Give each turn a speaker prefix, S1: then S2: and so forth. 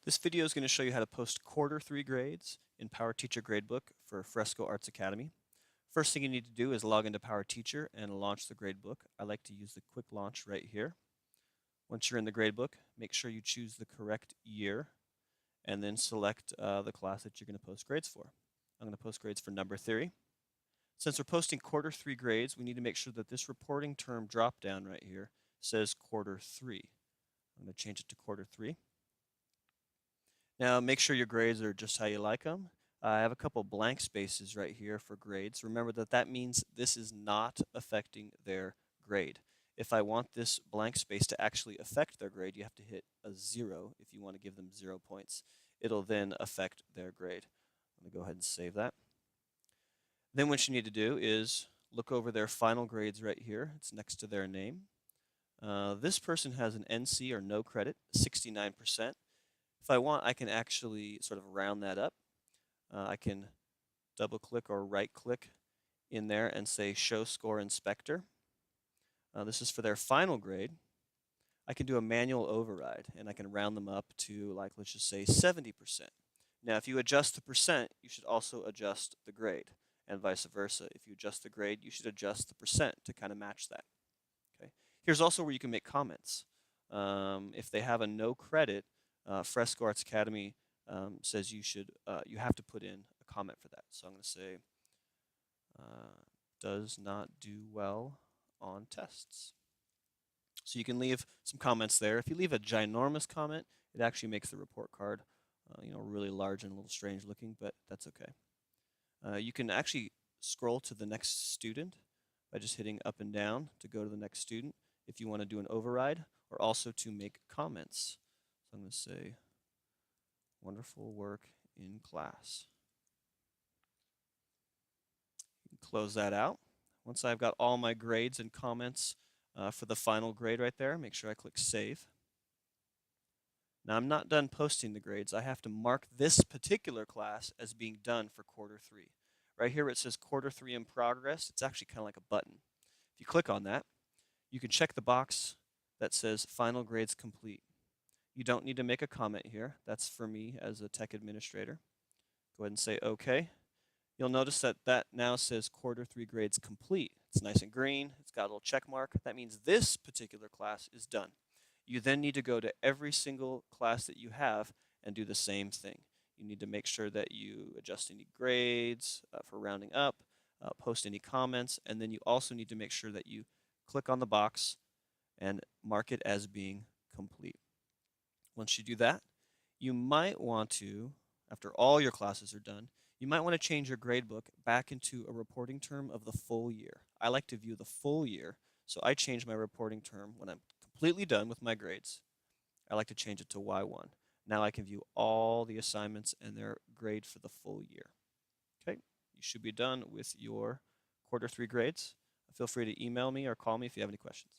S1: This video is going to show you how to post quarter 3 grades in PowerTeacher Gradebook for Fresco Arts Academy. First thing you need to do is log into PowerTeacher and launch the gradebook. I like to use the quick launch right here. Once you're in the gradebook, make sure you choose the correct year and then select the class that you're going to post grades for. I'm going to post grades for number 3. Since we're posting quarter 3 grades, we need to make sure that this reporting term drop down right here says quarter 3. I'm going to change it to quarter 3. Now make sure your grades are just how you like them. I have a couple blank spaces right here for grades. Remember that means this is not affecting their grade. If I want this blank space to actually affect their grade, you have to hit a 0 if you want to give them 0 points. It'll then affect their grade. I'm going to go ahead and save that. Then what you need to do is look over their final grades right here. It's next to their name. This person has an NC or no credit, 69%. If I want, I can actually sort of round that up. I can double click or right click in there and say show score inspector. This is for their final grade. I can do a manual override and I can round them up to, like, let's just say 70%. Now if you adjust the percent, you should also adjust the grade, and vice versa. If you adjust the grade, you should adjust the percent to kind of match that. Okay. Here's also where you can make comments. If they have a no credit, Fresco Arts Academy says you have to put in a comment for that. So I'm going to say does not do well on tests. So you can leave some comments there. If you leave a ginormous comment, it actually makes the report card really large and a little strange looking, but that's okay. You can actually scroll to the next student by just hitting up and down to go to the next student if you want to do an override, or also to make comments. So I'm going to say, wonderful work in class. You can close that out. Once I've got all my grades and comments for the final grade right there, make sure I click Save. Now I'm not done posting the grades. I have to mark this particular class as being done for quarter 3. Right here where it says quarter 3 in progress, it's actually kind of like a button. If you click on that, you can check the box that says Final Grades Complete. You don't need to make a comment here. That's for me as a tech administrator. Go ahead and say OK. You'll notice that now says quarter 3 grades complete. It's nice and green. It's got a little check mark. That means this particular class is done. You then need to go to every single class that you have and do the same thing. You need to make sure that you adjust any grades for rounding up, post any comments, and then you also need to make sure that you click on the box and mark it as being complete. Once you do that, you might want to, after all your classes are done, you might want to change your gradebook back into a reporting term of the full year. I like to view the full year, so I change my reporting term when I'm completely done with my grades. I like to change it to Y1. Now I can view all the assignments and their grade for the full year. Okay, you should be done with your quarter 3 grades. Feel free to email me or call me if you have any questions.